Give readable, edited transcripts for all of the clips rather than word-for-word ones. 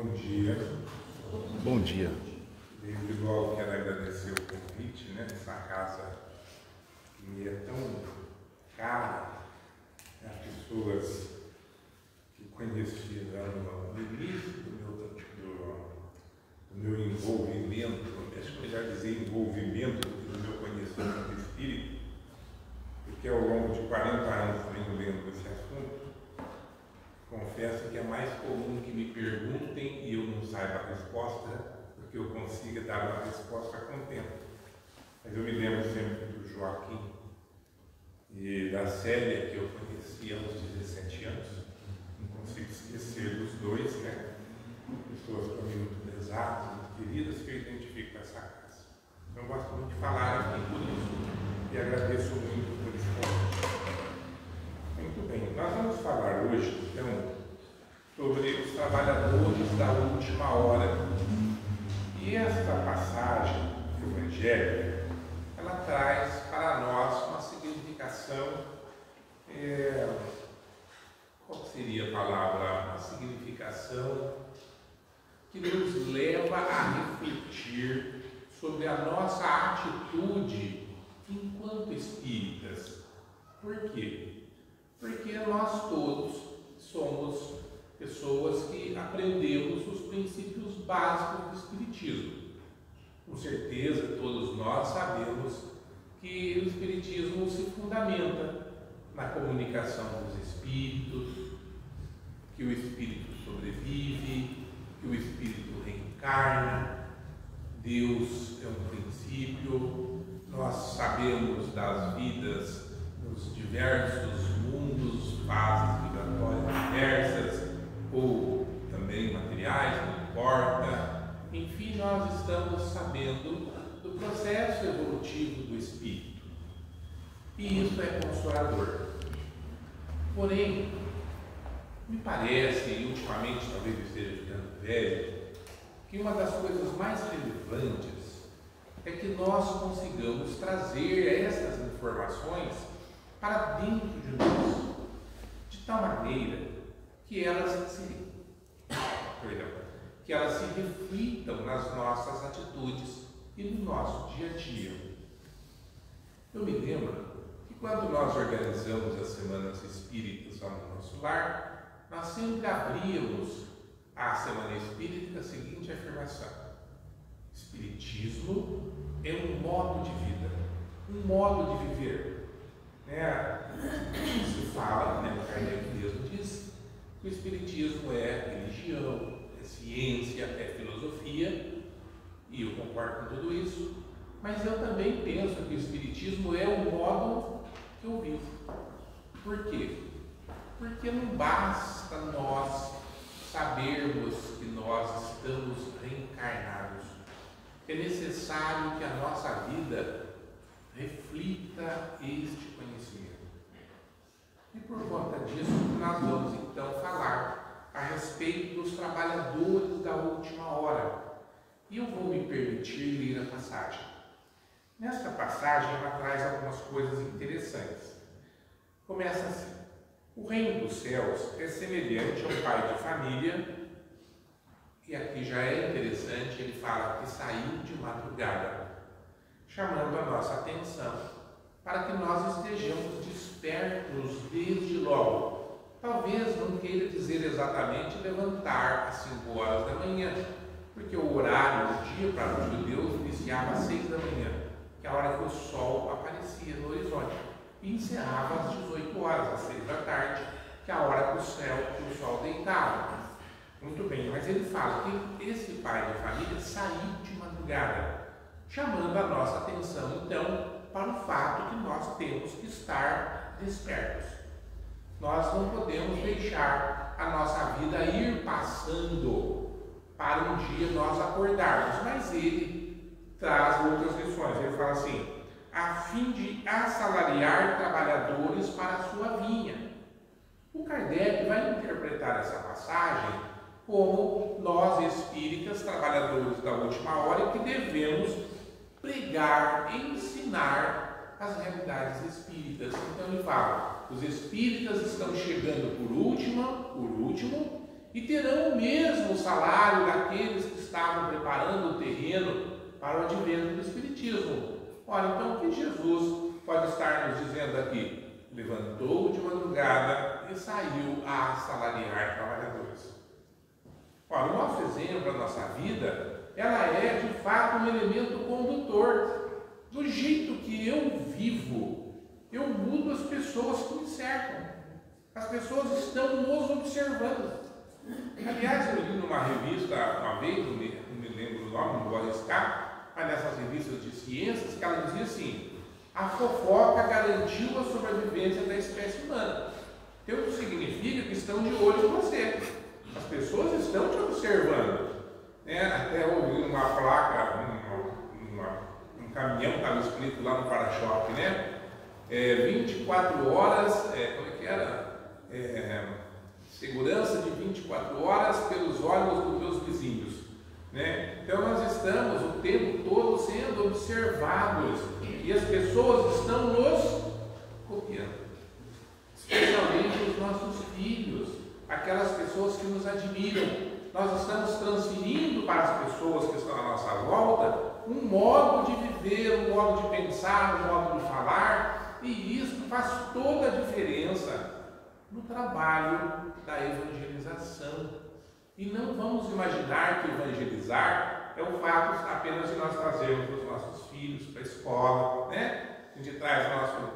Bom dia. Bom dia. Desde logo quero agradecer o convite, nessa casa que me é tão cara, as pessoas que conheci no início do meu envolvimento, acho que melhor dizer envolvimento do meu conhecimento espírita, porque ao longo de 40 anos venho lendo esse assunto. Confesso que é mais comum que me perguntem e eu não saiba a resposta, porque eu consiga dar uma resposta com tempo. Mas eu me lembro sempre do Joaquim e da Célia, que eu conheci aos 17 anos. Não consigo esquecer dos dois, Pessoas para mim muito pesadas, muito queridas, que eu identifico com essa casa. Então, eu gosto muito de falar aqui por isso e agradeço muito por esse convite. Muito bem, nós vamos falar hoje, então, sobre os trabalhadores da última hora. E esta passagem evangélica, ela traz para nós uma significação, qual seria a palavra? Uma significação que nos leva a refletir sobre a nossa atitude enquanto espíritas. Por quê? Porque nós todos somos pessoas que aprendemos os princípios básicos do Espiritismo. Com certeza, todos nós sabemos que o Espiritismo se fundamenta na comunicação dos espíritos, que o espírito sobrevive, que o espírito reencarna, Deus é um princípio, nós sabemos das vidas nos diversos mundos, fases vibratórias diversas, ou também materiais, não importa. Enfim, nós estamos sabendo do processo evolutivo do espírito. E isso é consolador. Porém, me parece, e ultimamente talvez eu esteja ficando velho, que uma das coisas mais relevantes é que nós consigamos trazer essas informações para dentro de nós, de tal maneira que elas se reflitam nas nossas atitudes e no nosso dia a dia. Eu me lembro que quando nós organizamos as Semanas Espíritas lá no nosso lar, nós sempre abríamos a Semana Espírita com a seguinte afirmação: Espiritismo é um modo de vida, um modo de viver. Se fala, Kardec mesmo diz, que o Espiritismo é religião, é ciência, é filosofia, e eu concordo com tudo isso, mas eu também penso que o Espiritismo é o modo que eu vivo. Por quê? Porque não basta nós sabermos que nós estamos reencarnados. É necessário que a nossa vida reflita este conhecimento. E por conta disso, nós vamos então falar a respeito dos trabalhadores da última hora. E eu vou me permitir ler a passagem. Nesta passagem, ela traz algumas coisas interessantes. Começa assim: o reino dos céus é semelhante a um pai de família, e aqui já é interessante, ele fala que saiu de madrugada, chamando a nossa atenção para que nós estejamos despertos desde logo. Talvez não queira dizer exatamente levantar às 5 horas da manhã, porque o horário do dia para os judeus iniciava às 6 da manhã, que é a hora que o sol aparecia no horizonte, e encerrava às 18 horas, às 6 da tarde, que é a hora que o sol deitava. Muito bem, mas ele fala que esse pai de família saiu de madrugada, chamando a nossa atenção, então, para o fato que nós temos que estar despertos. Nós não podemos deixar a nossa vida ir passando para um dia nós acordarmos, mas ele traz outras lições. Ele fala assim: a fim de assalariar trabalhadores para a sua vinha. O Kardec vai interpretar essa passagem como nós espíritas, trabalhadores da última hora, que devemos pregar, ensinar as realidades espíritas. Então ele fala: os espíritas estão chegando por último, e terão o mesmo salário daqueles que estavam preparando o terreno para o advento do Espiritismo. Ora, então o que Jesus pode estar nos dizendo aqui? Levantou de madrugada e saiu a assalariar trabalhadores. Ora, o nosso exemplo, a nossa vida, ela é de fato um elemento condutor. Do jeito que eu vivo, eu mudo as pessoas que me cercam. As pessoas estão nos observando. Aliás, eu li numa revista uma vez, não me lembro o nome, não vou arriscar, mas nessas revistas de ciências, que ela dizia assim: a fofoca garantiu a sobrevivência da espécie humana. Então, isso significa que estão de olho em você. As pessoas estão te observando. Até ouvi uma placa, um caminhão estava escrito lá no para-choque, 24 horas, como é que era? Segurança de 24 horas pelos olhos dos meus vizinhos. Então nós estamos o tempo todo sendo observados e as pessoas estão nos copiando, especialmente os nossos filhos, aquelas pessoas que nos admiram. Nós estamos transferindo para as pessoas que estão à nossa volta um modo de viver, um modo de pensar, um modo de falar, e isso faz toda a diferença no trabalho da evangelização. E não vamos imaginar que evangelizar é o fato apenas de nós trazermos os nossos filhos para a escola, A gente traz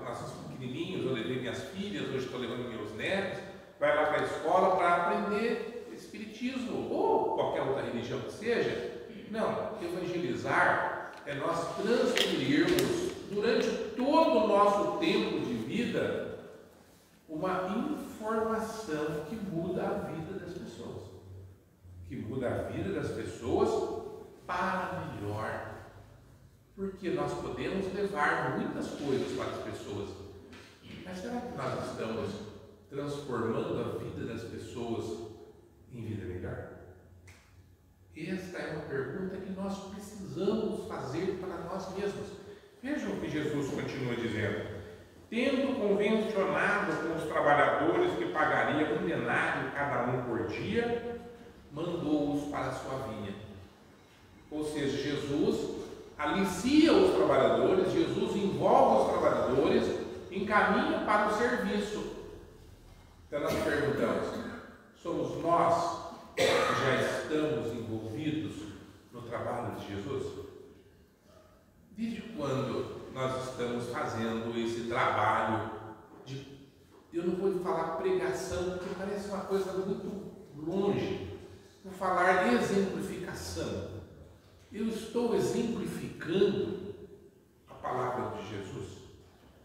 nossos pequenininhos, eu levei minhas filhas, hoje estou levando meus netos, vai lá para a escola para aprender Espiritismo ou qualquer outra religião que seja. Não, evangelizar é nós transferirmos durante todo o nosso tempo de vida uma informação que muda a vida das pessoas. Que muda a vida das pessoas para melhor. Porque nós podemos levar muitas coisas para as pessoas. Mas será que nós estamos transformando a vida das pessoas em vida melhor? Esta é uma pergunta que nós precisamos fazer para nós mesmos. Vejam o que Jesus continua dizendo: tendo convencionado com os trabalhadores que pagaria um denário cada um por dia, mandou-os para a sua vinha. Ou seja, Jesus alicia os trabalhadores, Jesus envolve os trabalhadores, encaminha para o serviço. Então nós perguntamos: somos nós que já estamos envolvidos no trabalho de Jesus? Desde quando nós estamos fazendo esse trabalho de, eu não vou falar pregação, porque parece uma coisa muito longe, vou falar de exemplificação. Eu estou exemplificando a palavra de Jesus?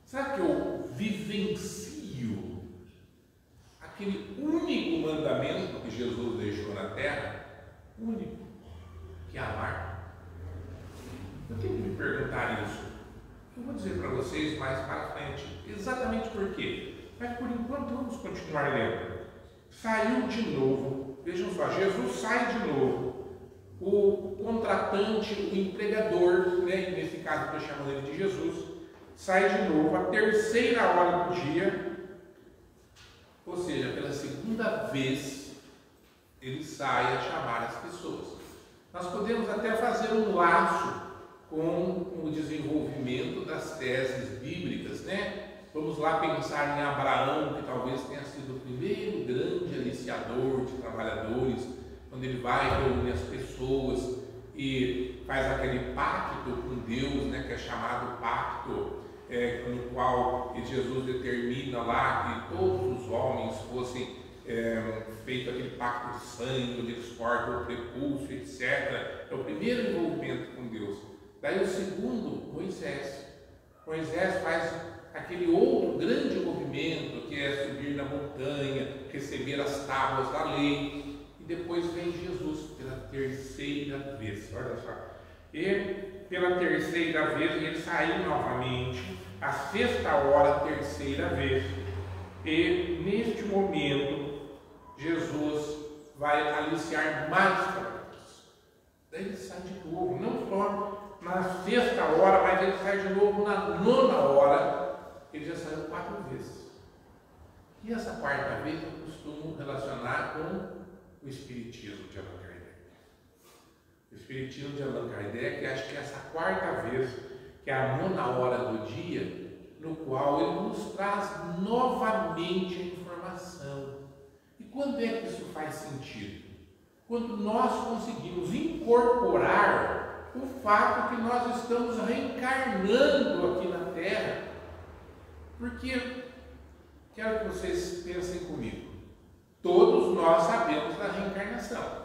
Será que eu vivencio aquele único mandamento que Jesus deixou na terra? Único, que é amar. Eu tenho que me perguntar isso. Eu vou dizer para vocês mais para frente exatamente por quê. Mas por enquanto vamos continuar lendo. Saiu de novo, vejam só, Jesus sai de novo. O contratante, o empregador, nesse caso estou chamando ele de Jesus, sai de novo à terceira hora do dia, ou seja, pela segunda vez ele sai a chamar as pessoas. Nós podemos até fazer um laço com o desenvolvimento das teses bíblicas, Vamos lá pensar em Abraão, que talvez tenha sido o primeiro grande aliciador de trabalhadores, quando ele vai reunir as pessoas e faz aquele pacto com Deus, que é chamado pacto, no qual Jesus determina lá que todos os homens fossem feito aquele pacto de sangue, onde eles cortam o prepúcio, etc. É o primeiro envolvimento com Deus. Daí o segundo, Moisés. Moisés faz aquele outro grande movimento, que é subir na montanha, receber as tábuas da lei. E depois vem Jesus pela terceira vez. Olha só. E pela terceira vez ele saiu novamente, a sexta hora, terceira vez. E neste momento Jesus vai aliciar mais trabalhadores. Daí ele sai de novo, não só na sexta hora, mas ele sai de novo na nona hora. Ele já saiu 4 vezes. E essa quarta vez eu costumo relacionar com o Espiritismo de Allan Kardec. O Espiritismo de Allan Kardec, acho que é essa quarta vez, que é a 9ª hora do dia, no qual ele nos traz novamente a informação. E quando é que isso faz sentido? Quando nós conseguimos incorporar o fato que nós estamos reencarnando aqui na Terra. Porque, quero que vocês pensem comigo, todos nós sabemos da reencarnação.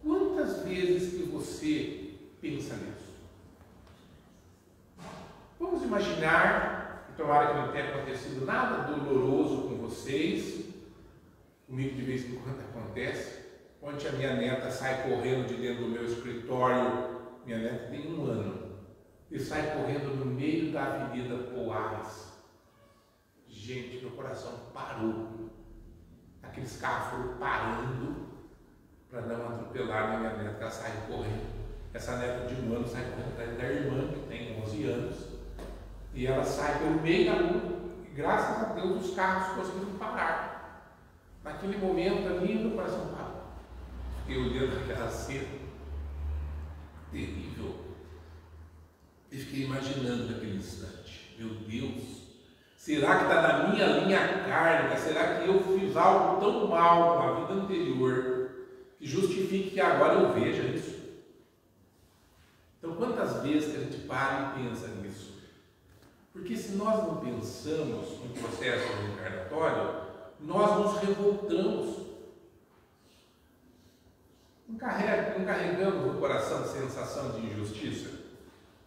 Quantas vezes que você pensa nisso? Vamos imaginar, e tomara que não tenha acontecido nada doloroso com vocês, comigo de vez em quando acontece. Ontem a minha neta sai correndo de dentro do meu escritório, minha neta tem 1 ano, e sai correndo no meio da Avenida Poares. Gente, meu coração parou. Aqueles carros foram parando para não atropelar a minha neta, ela sai correndo. Essa neta de 1 ano sai correndo atrás da irmã, que tem 11 anos, e ela sai pelo meio da rua, e graças a Deus os carros conseguiram parar. Naquele momento ali, meu coração parou. Fiquei olhando aquela cena terrível e fiquei imaginando naquele instante: meu Deus, será que está na minha linha kármica? Será que eu fiz algo tão mal na vida anterior que justifique que agora eu veja isso? Então, quantas vezes que a gente para e pensa nisso? Porque se nós não pensamos no processo reencarnatório, nós nos revoltamos. Não carregamos no coração a sensação de injustiça?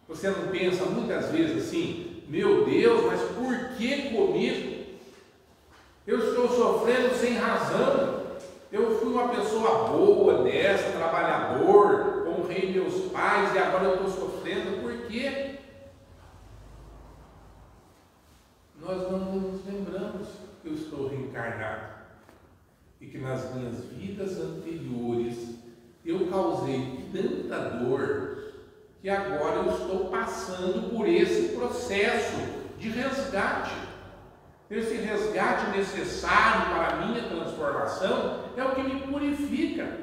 Você não pensa muitas vezes assim: meu Deus, mas por que comigo? Eu estou sofrendo sem razão. Eu fui uma pessoa boa, honesta, trabalhador, honrei meus pais e agora eu estou sofrendo. Por quê? Nós não nos lembramos que eu estou reencarnado e que nas minhas vidas anteriores eu causei tanta dor que agora eu estou passando por esse processo de resgate. Esse resgate necessário para a minha transformação é o que me purifica,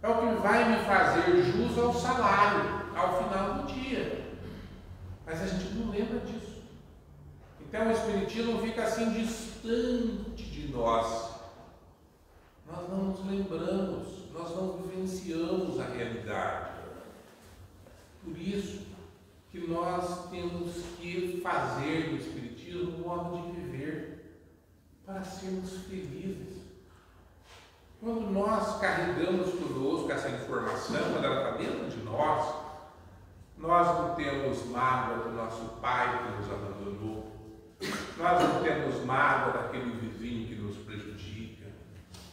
é o que vai me fazer jus ao salário ao final do dia. Mas a gente não lembra disso. Então o Espiritismo fica assim distante de nós. Nós não nos lembramos, nós não vivenciamos a realidade. Por isso que nós temos que fazer do Espiritismo um modo de viver para sermos felizes. Quando nós carregamos conosco essa informação, quando ela está dentro de nós não temos mágoa do nosso pai que nos abandonou, nós não temos mágoa daquele vizinho que nos prejudica,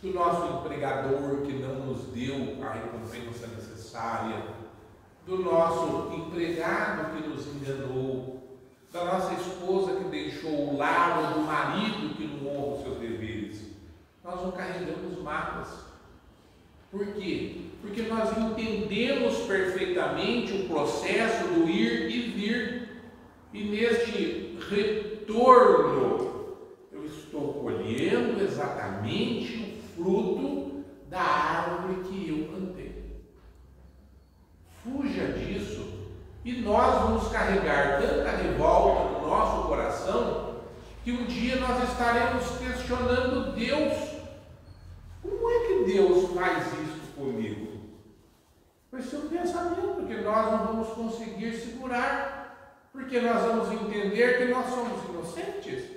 do nosso empregador que não nos deu a recompensa necessária, do nosso empregado que nos enganou, da nossa esposa que deixou o lar ou do marido que não honra os seus deveres. Nós não carregamos mágoas. Por quê? Porque nós entendemos perfeitamente o processo do ir e vir. E neste retorno, eu estou colhendo exatamente o fruto da árvore que eu plantei. Fuja disso e nós vamos carregar tanta revolta no nosso coração que um dia nós estaremos questionando Deus. Como é que Deus faz isso comigo? Vai ser um pensamento que nós não vamos conseguir segurar, porque nós vamos entender que nós somos inocentes.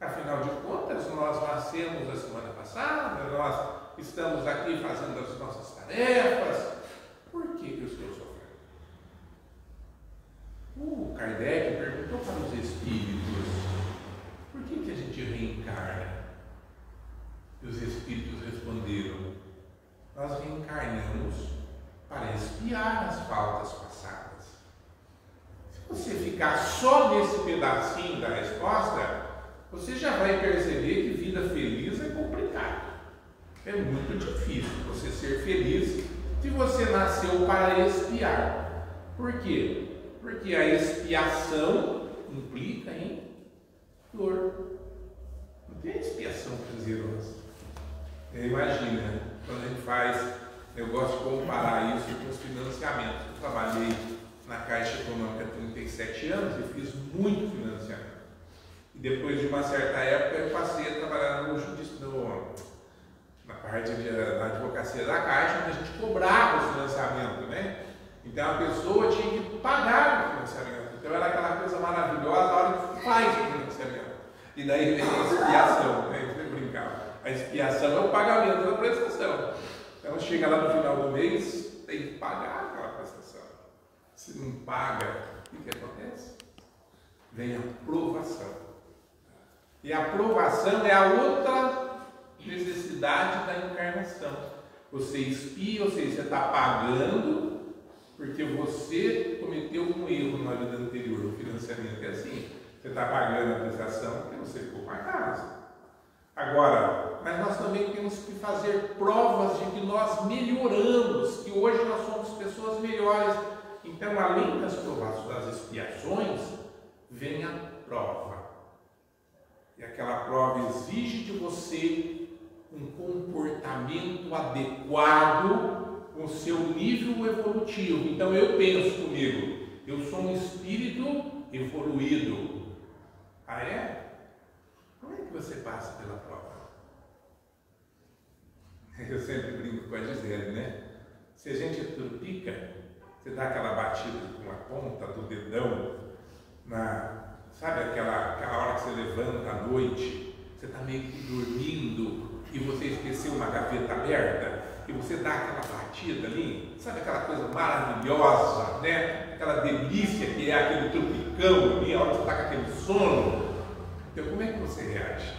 Afinal de contas, nós nascemos a semana passada, nós estamos aqui fazendo as nossas tarefas. Por que eu estou sofrendo? O Kardec perguntou para os espíritos: por que a gente reencarna? E os espíritos responderam: nós reencarnamos para expiar as faltas passadas. Se você ficar só nesse pedacinho da resposta, você já vai perceber que vida feliz é complicado. É muito difícil você ser feliz se você nasceu para expiar. Por quê? Porque a expiação implica em dor. Não tem expiação prazerosa. Imagina, faz, eu gosto de comparar isso com os financiamentos. Eu trabalhei na Caixa Econômica há 37 anos e fiz muito financiamento. E depois de uma certa época eu passei a trabalhar na parte da advocacia da Caixa, onde a gente cobrava o financiamento, né? Então a pessoa tinha que pagar o financiamento. Então era aquela coisa maravilhosa a hora que faz o financiamento. E daí vem a expiação, né? Eu brincava. A expiação é o pagamento da prestação. Então chega lá no final do mês, tem que pagar aquela prestação. Se não paga, o que acontece? Vem a provação. E a provação é a outra necessidade da encarnação. Você expia, ou seja, você está pagando porque você cometeu um erro na vida anterior. O financiamento é assim. Você está pagando a prestação porque você ficou com a casa. Agora, mas nós também temos que fazer provas de que nós melhoramos, que hoje nós somos pessoas melhores. Então, além das provações, das expiações, vem a prova. E aquela prova exige de você um comportamento adequado com o seu nível evolutivo. Então, eu penso comigo, eu sou um espírito evoluído. Ah, é? Como é que você passa pela prova? Eu sempre brinco com a Gisele, né? Se a gente trupica, você dá aquela batida com a ponta do dedão, sabe aquela hora que você levanta à noite, você está meio que dormindo e você esqueceu uma gaveta aberta, e você dá aquela batida ali, sabe aquela coisa maravilhosa, né? Aquela delícia que é aquele trupicão ali, a hora que você está com aquele sono. Então, como é que você reage?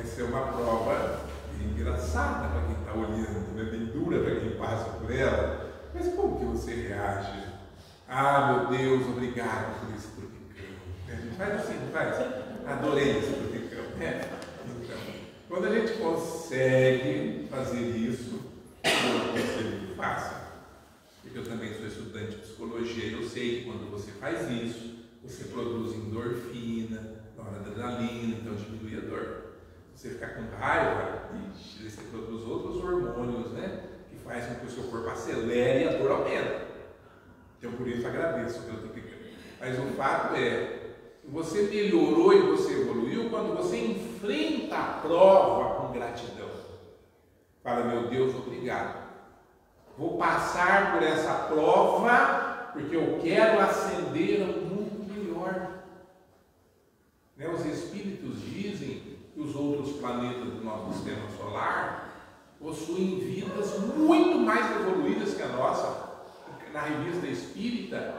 Essa é uma prova engraçada para quem está olhando, né? Bem dura para quem passa por ela. Mas como que você reage? Ah, meu Deus, obrigado por esse trupicão. A gente faz assim, não faz? Adorei esse trupicão. Então, quando a gente consegue fazer isso, eu aconselho que faça. Porque eu também sou estudante de psicologia e eu sei que quando você faz isso, você produz endorfina, noradrenalina, então diminui a dor. Você ficar com raiva, você produz outros hormônios, né? Que fazem com que o seu corpo acelere e a dor aumenta. Então por isso agradeço pelo trupicão. Mas o fato é que você melhorou e você evoluiu quando você enfrenta a prova com gratidão. Fala, meu Deus, obrigado. Vou passar por essa prova porque eu quero ascender a um mundo melhor. Né? Os espíritos dizem que os outros planetas do nosso sistema solar possuem vidas muito mais evoluídas que a nossa. Na revista Espírita,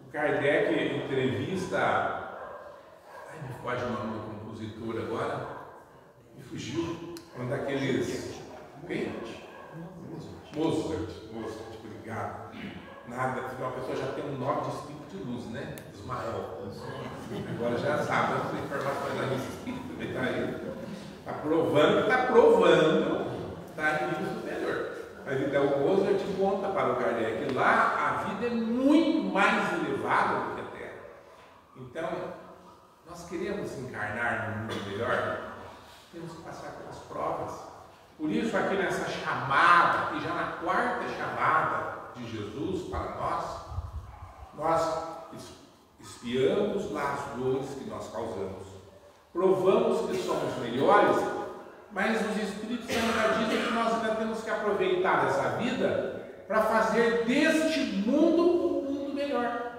o Kardec entrevista, me foge o nome do compositor agora, me fugiu, um daqueles, quem? Mozart, obrigado. Nada, afinal a pessoa já tem um nome de espírito de luz, né? Ismael. Agora já sabe as informações da revista Espírita, está aí. Está provando que está provando, está em nível superior. Mas então o Mozart conta para o Kardec, lá a vida é muito mais elevada do que a Terra. Então, nós queremos encarnar num mundo melhor, temos que passar pelas provas. Por isso aqui nessa chamada, e já na quarta chamada de Jesus para nós espiamos lá as dores que nós causamos. Provamos que somos melhores, mas os Espíritos ainda dizem que nós ainda temos que aproveitar essa vida para fazer deste mundo um mundo melhor.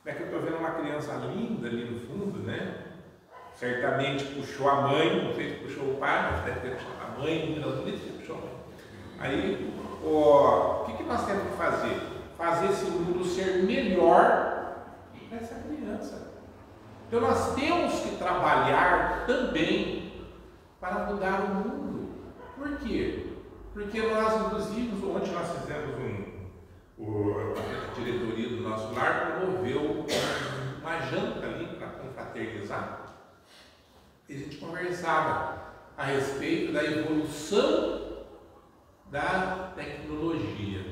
É que eu estou vendo uma criança linda ali no fundo, né? Certamente puxou a mãe, não sei se puxou o pai, mas deve ter puxado a mãe, menina bonita, que puxou a mãe. Aí, o que nós temos que fazer? Fazer esse mundo ser melhor para essa criança. Então nós temos que trabalhar também para mudar o mundo. Por quê? Porque nós, inclusive, ontem nós fizemos a diretoria do nosso lar promoveu uma janta ali para confraternizar. E a gente conversava a respeito da evolução da tecnologia.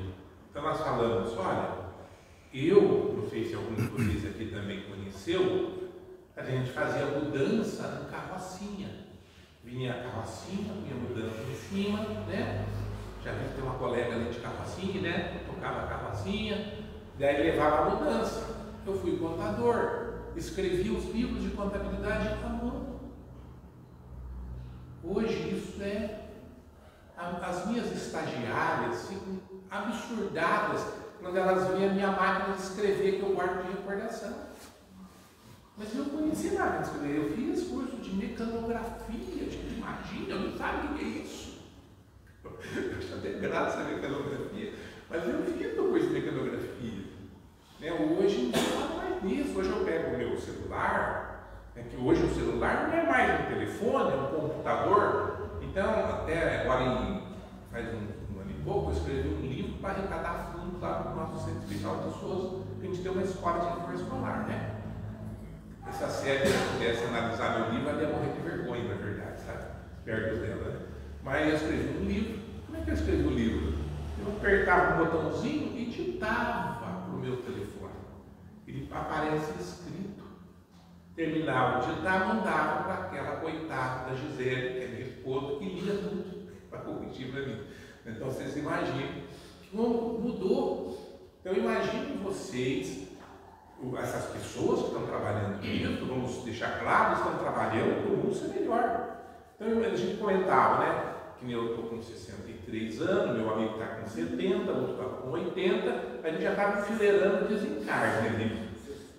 Então nós falamos, olha, eu, não sei se algum de vocês aqui também conheceu, a gente fazia mudança no carrocinha. Vinha a carrocinha, vinha mudando em cima, né? Já vi que tem uma colega ali de carrocinha, né? Tocava a carrocinha, daí levava a mudança. Eu fui contador, escrevi os livros de contabilidade à mão. Hoje isso é... As minhas estagiárias ficam absurdadas quando elas veem a minha máquina de escrever que eu guardo de recordação. Mas eu não conheci nada de escrever. Eu fiz curso de mecanografia, gente, imagina, eu não sabe o que é isso. Eu acho até graça a mecanografia, mas eu fiz o curso de mecanografia. Né? Hoje não falo mais nisso. Hoje eu pego o meu celular, que hoje o celular não é mais um telefone, é um computador. Então, até agora, faz um ano e pouco, eu escrevi um livro para arrecadar fundos lá para o nosso Centro Espiritual de Souza, que a gente tem uma escola de reforço escolar, né? Essa série, se eu pudesse analisar meu livro, ela ia morrer de vergonha, na verdade, sabe? Perto dela, né? Mas eu escrevi um livro. Como é que eu escrevi o livro? Eu apertava um botãozinho e ditava para o meu telefone. Ele aparece escrito. Terminava de digitar, mandava para aquela coitada da Gisele, que é minha esposa, que lia tudo para corrigir para mim. Então vocês imaginam como mudou. Então imaginem vocês, essas pessoas que estão trabalhando nisso, vamos deixar claro, estão trabalhando para o mundo ser melhor. Então a gente comentava, né? Que eu estou com 63 anos, meu amigo está com 70, outro está com 80, a gente já está enfileirando desencarne, né?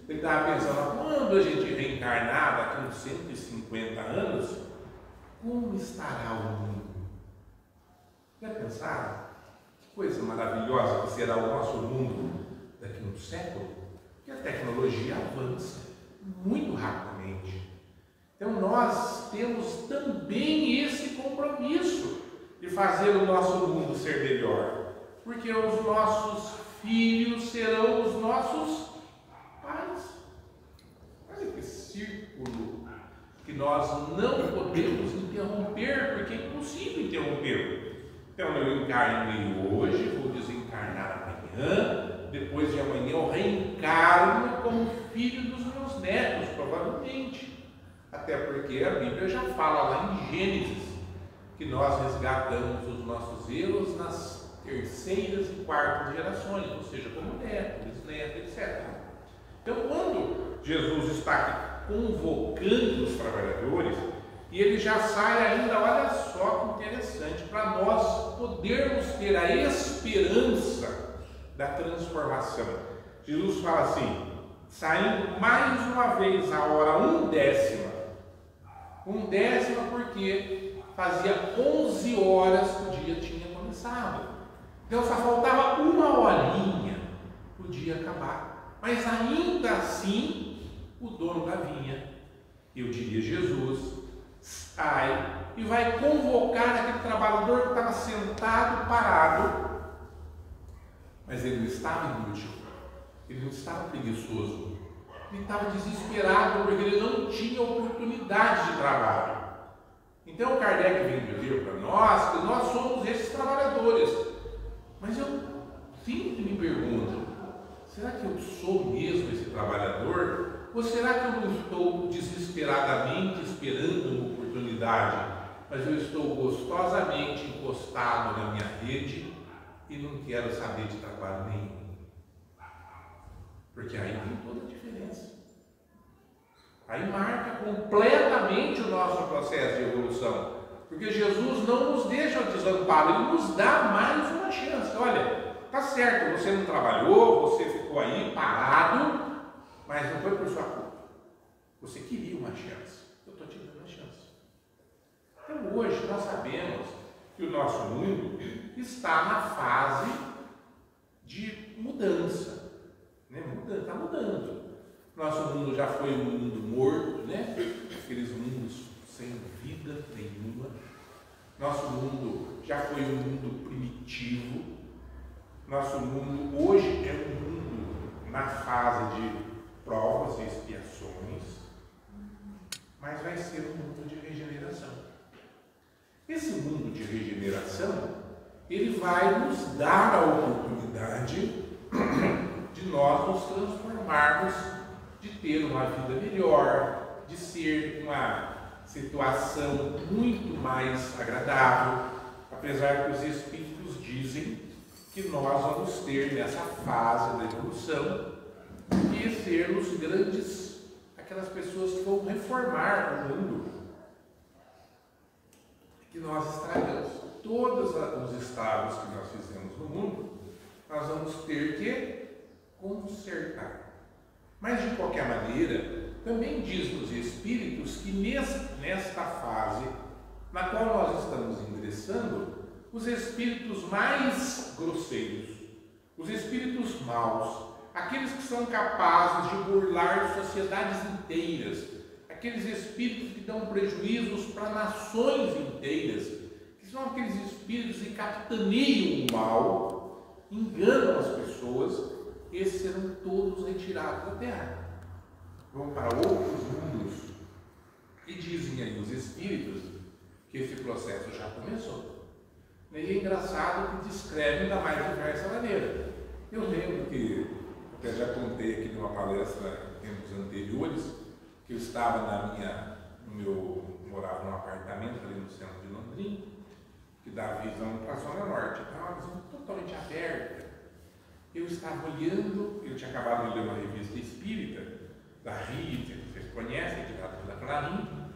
Ele estava pensando, quando a gente reencarnar daqui uns 150 anos, como estará o mundo? Já pensaram? Que coisa maravilhosa que será o nosso mundo daqui a um século? Porque a tecnologia avança muito rapidamente. Então nós temos também esse compromisso de fazer o nosso mundo ser melhor. Porque os nossos filhos serão os nossos pais. Olha que círculo que nós não podemos interromper, porque é impossível interromper. Então eu encarnei hoje, vou desencarnar amanhã, depois de amanhã eu reencarno como filho dos meus netos, provavelmente. Até porque a Bíblia já fala lá em Gênesis que nós resgatamos os nossos erros nas terceiras e quartas gerações, ou seja, como neto, bisneto, etc. Então, quando Jesus está aqui convocando os trabalhadores, e ele já sai ainda, olha só que interessante, para nós podermos ter a esperança da transformação. Jesus fala assim, saindo mais uma vez a hora 1/10, porque fazia 11 horas que o dia tinha começado. Então só faltava uma horinha para o dia acabar. Mas ainda assim, o dono da vinha, eu diria Jesus, sai e vai convocar aquele trabalhador que estava sentado, parado, mas ele não estava inútil, ele não estava preguiçoso, ele estava desesperado porque ele não tinha oportunidade de trabalho. Então Kardec vem dizer para nós que nós somos esses trabalhadores. Mas eu sempre me pergunto, será que eu sou mesmo esse trabalhador? Ou será que eu não estou desesperadamente esperando uma oportunidade, mas eu estou gostosamente encostado na minha rede e não quero saber de trabalho nenhum? Porque aí tem toda a diferença. Aí marca completamente o nosso processo de evolução. Porque Jesus não nos deixa desamparo, Ele nos dá mais uma chance. Olha, tá certo, você não trabalhou, você ficou aí parado, mas não foi por sua culpa. Você queria uma chance. Eu estou te dando a chance. Então hoje nós sabemos que o nosso mundo está na fase de mudança. Né? Está mudando. Nosso mundo já foi um mundo morto, né? Aqueles mundos sem vida nenhuma. Nosso mundo já foi um mundo primitivo. Nosso mundo hoje é um mundo na fase de provas e expiações, mas vai ser um mundo de regeneração. Esse mundo de regeneração, ele vai nos dar a oportunidade de nós nos transformarmos, de ter uma vida melhor, de ser uma situação muito mais agradável. A Apesar que os espíritos dizem que nós vamos ter nessa fase da evolução que ser os grandes, aquelas pessoas que vão reformar o mundo, que nós estragamos. Todos os estragos que nós fizemos no mundo, nós vamos ter que consertar. Mas, de qualquer maneira, também diz nos espíritos que nesta fase na qual nós estamos ingressando, os espíritos mais grosseiros, os espíritos maus, aqueles que são capazes de burlar sociedades inteiras, aqueles espíritos que dão prejuízos para nações inteiras, que são aqueles espíritos que capitaneiam o mal, enganam as pessoas, esses serão todos retirados da terra. Vão para outros mundos. E dizem aí os espíritos que esse processo já começou. E é engraçado que descrevem da mais diversa maneira. Eu lembro que, até já contei aqui numa palestra em tempos anteriores, que eu estava morava num apartamento ali no centro de Londrina, que dá visão para a Zona Norte, então uma visão totalmente aberta. Eu estava olhando, eu tinha acabado de ler uma revista espírita, da Rita, que vocês conhecem, tirada pela Clarim,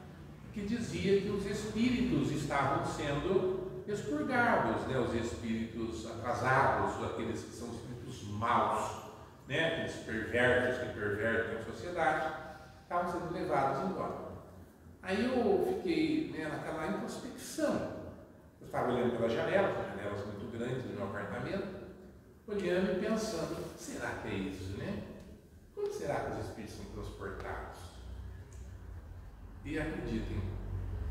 que dizia que os espíritos estavam sendo expurgados, né? Os espíritos atrasados, aqueles que são espíritos maus, né? Aqueles perversos que pervertem a sociedade, estavam sendo levados embora. Aí eu fiquei, né, naquela introspecção. Eu estava olhando pelas janelas muito grandes do meu apartamento, olhando e pensando, será que é isso, né? Como será que os espíritos são transportados? E acreditem,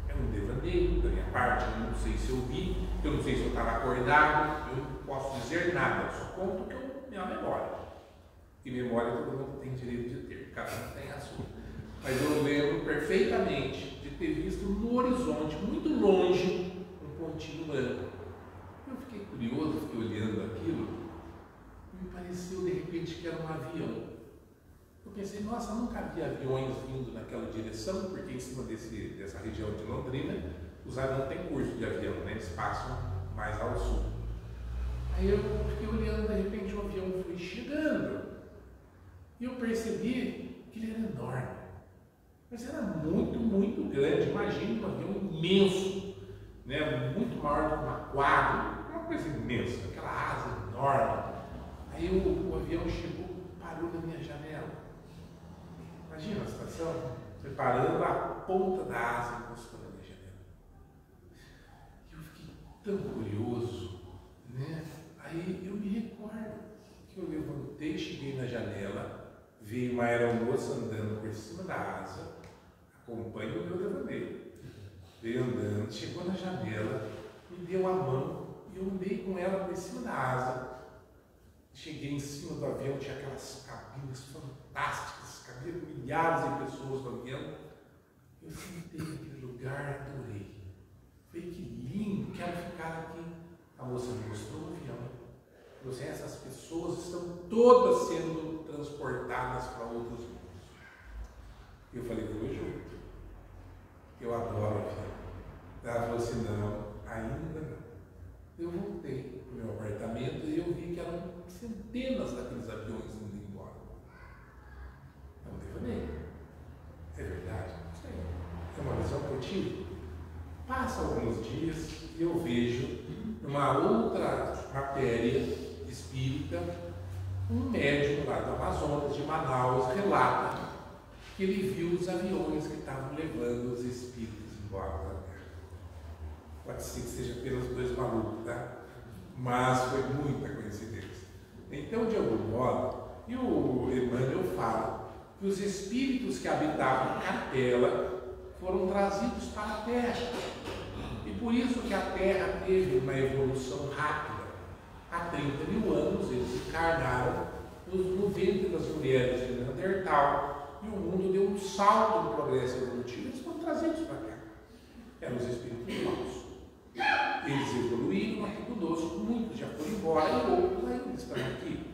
é um devaneio da minha parte, eu não sei se eu vi, eu não sei se eu estava acordado, eu não posso dizer nada, eu só conto que minha memória. E memória todo mundo tem direito de ter, cada um tem a sua. Mas eu lembro perfeitamente de ter visto no horizonte, muito longe, um pontinho branco. Eu fiquei curioso, fiquei olhando aquilo, e me pareceu de repente que era um avião. Eu pensei, nossa, nunca havia aviões vindo naquela direção, porque em cima dessa região de Londrina, os aviões não têm curso de avião, né? Eles passam mais ao sul. Aí eu fiquei olhando, de repente o avião foi chegando, e eu percebi que ele era enorme, mas era muito, muito grande. Imagina um avião imenso, né? Muito maior do que uma quadra, uma coisa imensa, aquela asa enorme. Aí o avião chegou, parou na minha janela. Imagina a situação, preparando a ponta da asa encostando na minha janela. E eu fiquei tão curioso, né? Aí eu me recordo que eu levantei, cheguei na janela, veio uma aeromoça andando por cima da asa, acompanha o meu devaneio. Veio andando, chegou na janela, me deu a mão e eu andei com ela por cima da asa. Cheguei em cima do avião, tinha aquelas cabines fantásticas, cabiam milhares de pessoas no avião. Eu sentei naquele lugar, adorei. Falei, que lindo, quero ficar aqui. A moça me mostrou o avião. Falei, essas pessoas estão todas sendo transportadas para outros mundos. Eu falei, vou junto. Eu adoro avião. Ela falou assim, não, ainda não. Eu voltei para o meu apartamento e eu vi que eram centenas daqueles aviões indo embora. É um devaneio. É verdade? Sim. É uma visão que eu tive. Passa alguns dias e eu vejo uma outra matéria espírita, um médium lá do Amazonas, de Manaus, relata que ele viu os aviões que estavam levando os espíritos embora da Terra. Pode ser que seja apenas dois malucos, tá? Mas foi muita coincidência. Então, de algum modo, e o Emmanuel fala que os espíritos que habitavam a capela foram trazidos para a Terra. E por isso que a Terra teve uma evolução rápida. Há 30 mil anos eles encarnaram no ventre das mulheres de Neandertal e o mundo deu um salto no progresso evolutivo. Eles foram trazidos para a Terra. Eram os espíritos maus. Eles evoluíram aqui conosco, muitos já foram embora e outros ainda estão aqui.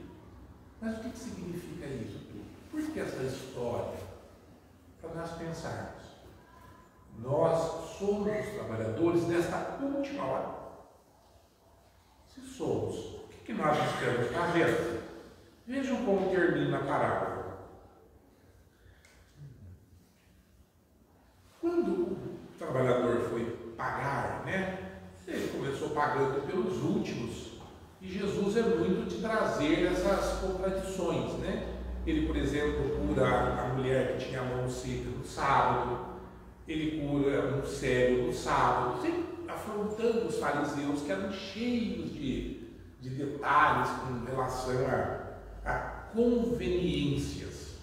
Mas o que significa isso tudo? Por que essa história? Para nós pensarmos. Nós somos os trabalhadores desta última hora. Se somos, o que nós estamos fazendo? Vejam como termina a parábola. Quando o trabalhador foi pagar, ele começou pagando pelos últimos. E Jesus é muito de trazer essas contradições, Ele, por exemplo, cura a mulher que tinha a mão seca no sábado, ele cura um cego no sábado, sempre afrontando os fariseus que eram cheios de detalhes com relação a conveniências.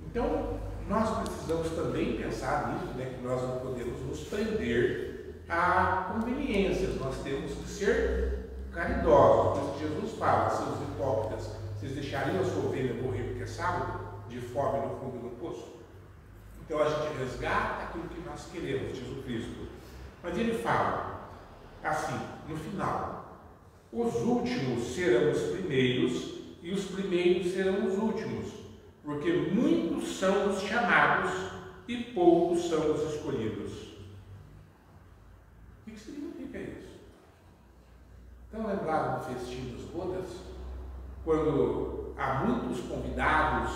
Então, nós precisamos também pensar nisso, que nós não podemos nos prender a conveniências, nós temos que ser caridosos. Por isso Jesus fala, seus hipócritas, vocês deixariam a sua ovelha morrer porque é sábado, de fome no fundo do poço? Então a gente resgata aquilo que nós queremos, Jesus Cristo. Mas ele fala assim, no final: os últimos serão os primeiros e os primeiros serão os últimos, porque muitos são os chamados e poucos são os escolhidos. O que significa isso? Então, lembraram do festim das bodas? Quando há muitos convidados,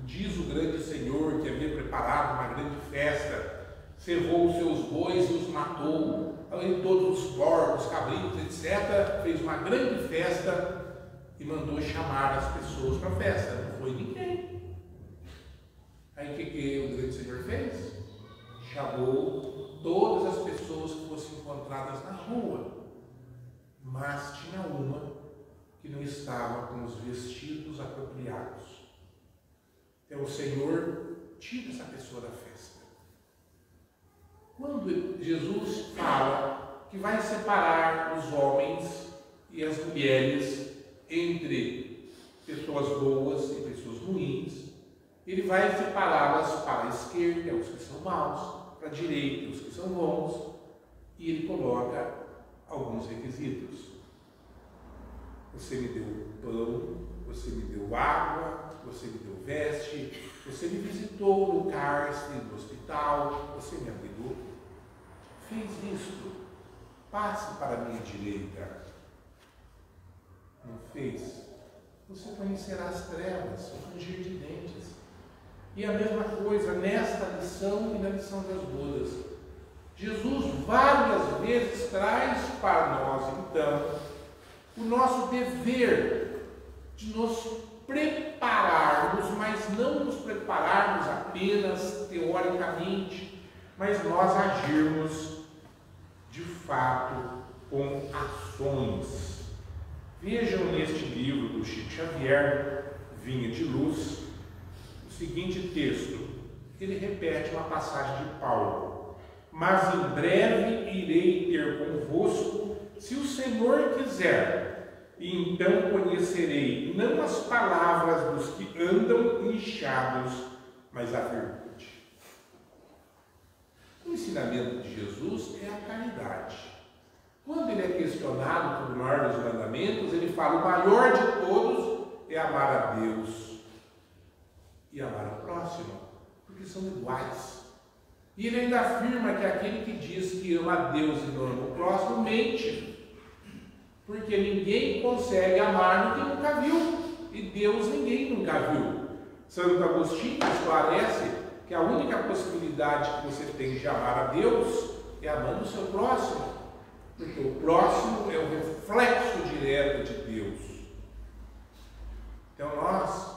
diz o grande Senhor que havia preparado uma grande festa, cevou os seus bois e os matou, além de todos os porcos, cabritos, etc., fez uma grande festa e mandou chamar as pessoas para a festa. Não foi ninguém. Aí o que o grande Senhor fez? Chamou todas as pessoas que fossem encontradas na rua, mas tinha uma que não estava com os vestidos apropriados. Então o Senhor tira essa pessoa da festa. Quando Jesus fala que vai separar os homens e as mulheres entre pessoas boas e pessoas ruins, ele vai separá-las para a esquerda, os que são maus, para a direita, os que são bons, e ele coloca alguns requisitos. Você me deu pão, você me deu água, você me deu veste, você me visitou no cárcere, no hospital, você me abrigou. Fez isto, passe para a minha direita. Não fez? Você conhecerá as trevas, o ranger de dentes. E a mesma coisa nesta lição e na lição das bodas. Jesus várias vezes traz para nós, então, o nosso dever de nos prepararmos, mas não nos prepararmos apenas teoricamente, mas nós agirmos de fato com ações. Vejam neste livro do Chico Xavier, Vinha de Luz, o seguinte texto. Ele repete uma passagem de Paulo: mas em breve irei ter convosco, se o Senhor quiser, e então conhecerei não as palavras dos que andam inchados, mas a virtude. O ensinamento de Jesus é a caridade. Quando ele é questionado pelo maior dos mandamentos, ele fala: o maior de todos é amar a Deus e amar ao próximo, porque são iguais. E ele ainda afirma que aquele que diz que ama a Deus e não ama o próximo mente, porque ninguém consegue amar no que nunca viu, e Deus ninguém nunca viu. Santo Agostinho esclarece que a única possibilidade que você tem de amar a Deus é amando o seu próximo, porque o próximo é o reflexo direto de Deus. Então nós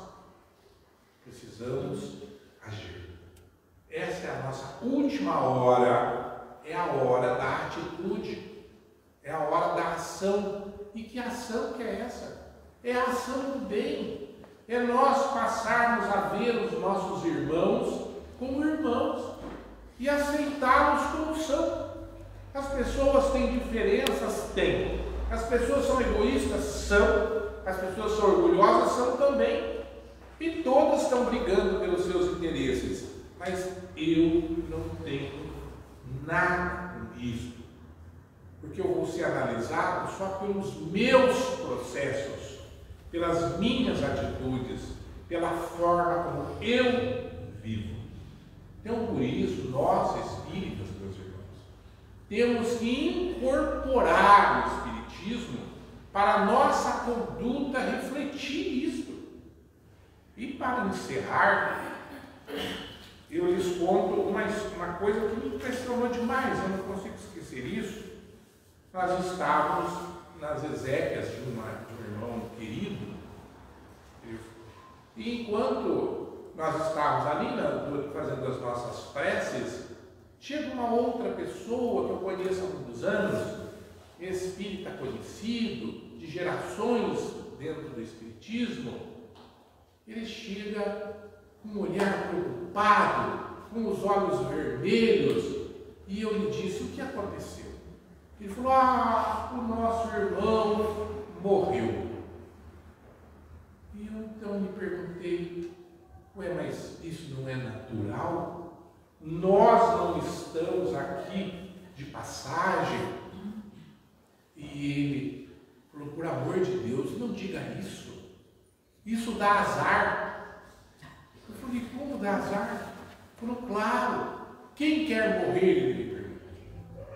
precisamos agir. Essa é a nossa última hora, é a hora da atitude, é a hora da ação. E que ação que é essa? É a ação do bem. É nós passarmos a ver os nossos irmãos como irmãos e aceitá-los como são. As pessoas têm diferenças? Têm. As pessoas são egoístas? São. As pessoas são orgulhosas? São também. E todas estão brigando pelos seus interesses. Mas eu não tenho nada com isso. Porque eu vou ser analisado só pelos meus processos, pelas minhas atitudes, pela forma como eu vivo. Então, por isso, nós espíritas, meus irmãos, temos que incorporar o espiritismo para a nossa conduta refletir isso. E para encerrar, eu lhes conto uma coisa que me impressionou demais, eu não consigo esquecer isso. Nós estávamos nas exéquias de um irmão querido, e enquanto nós estávamos ali fazendo as nossas preces, chega uma outra pessoa que eu conheço há muitos anos, espírita conhecido, de gerações dentro do espiritismo. Ele chega com um olhar preocupado, com os olhos vermelhos, e eu lhe disse: o que aconteceu? Ele falou: o nosso irmão morreu. E eu então me perguntei: mas isso não é natural? Nós não estamos aqui de passagem? E ele falou: por amor de Deus, não diga isso. Isso dá azar. Eu falei: como dá azar? Ele falou: claro. Quem quer morrer? Ele me perguntou.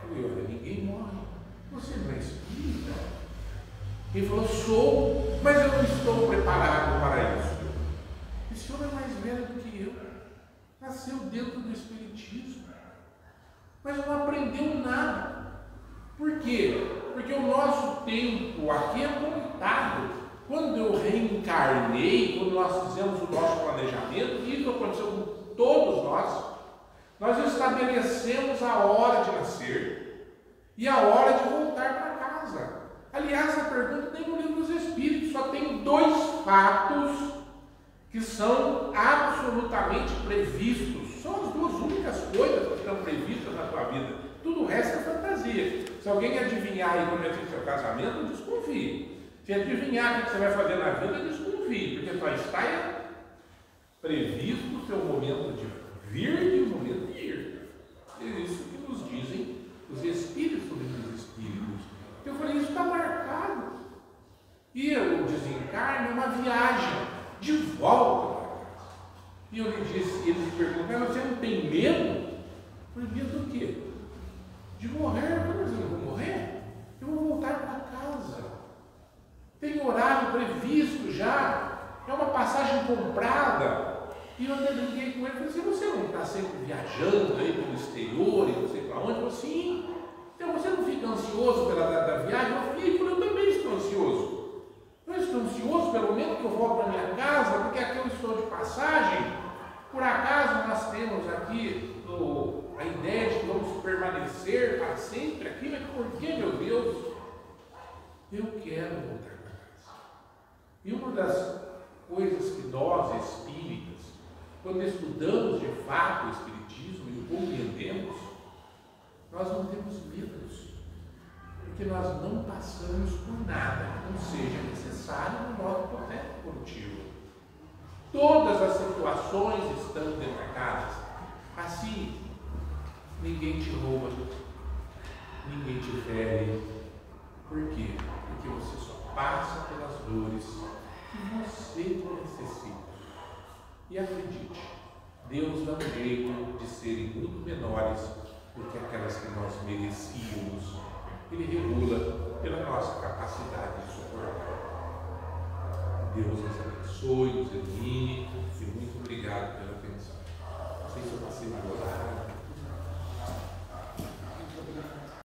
Eu falei: olha, ninguém morre. Você não é espírita? Ele falou: sou, mas eu não estou preparado para isso. Esse homem é mais velho do que eu. Nasceu dentro do espiritismo, mas não aprendeu nada. Por quê? Porque o nosso tempo aqui é contado. Quando eu reencarnei, quando nós fizemos o nosso planejamento, isso aconteceu com todos nós estabelecemos a hora de nascer e a hora de voltar para casa. Aliás, a pergunta nem no livro dos Espíritos, só tem 2 fatos que são absolutamente previstos. São as 2 únicas coisas que estão previstas na tua vida. Tudo o resto é fantasia. Se alguém adivinhar aí como é que é o seu casamento, desconfie. Se adivinhar o que você vai fazer na vida, desconfie, porque só está previsto o seu momento de vir e o momento de ir. É isso que nos dizem os Espíritos sobre os Espíritos. Eu falei: isso está marcado. E o desencarne é uma viagem de volta para casa. E eu lhe disse, eles me perguntaram: você não tem medo? Eu falei: medo do quê? De morrer. Eu falei: mas eu não vou morrer? Eu vou voltar para casa. Tem horário previsto já. É uma passagem comprada. E eu até brinquei com ele e falei: você não está sempre viajando aí pelo exterior e não sei para onde? Ele falou: sim. Então você não fica ansioso pela data da viagem? Eu fico, eu também estou ansioso. Eu estou ansioso pelo menos que eu volto para minha casa, porque aqui eu estou de passagem. Por acaso nós temos aqui a ideia de que vamos permanecer para sempre aqui, mas por que, meu Deus? Eu quero voltar para casa. E uma das coisas que nós, espíritas, quando estudamos de fato o Espiritismo e o compreendemos, nós não temos medos, porque nós não passamos por nada que não seja necessário no nosso processo evolutivo. Todas as situações estão demarcadas. Assim, ninguém te rouba, ninguém te fere. Por quê? Porque você só passa pelas dores que você necessita. E acredite, Deus dá um jeito de serem muito menores do que aquelas que nós merecemos.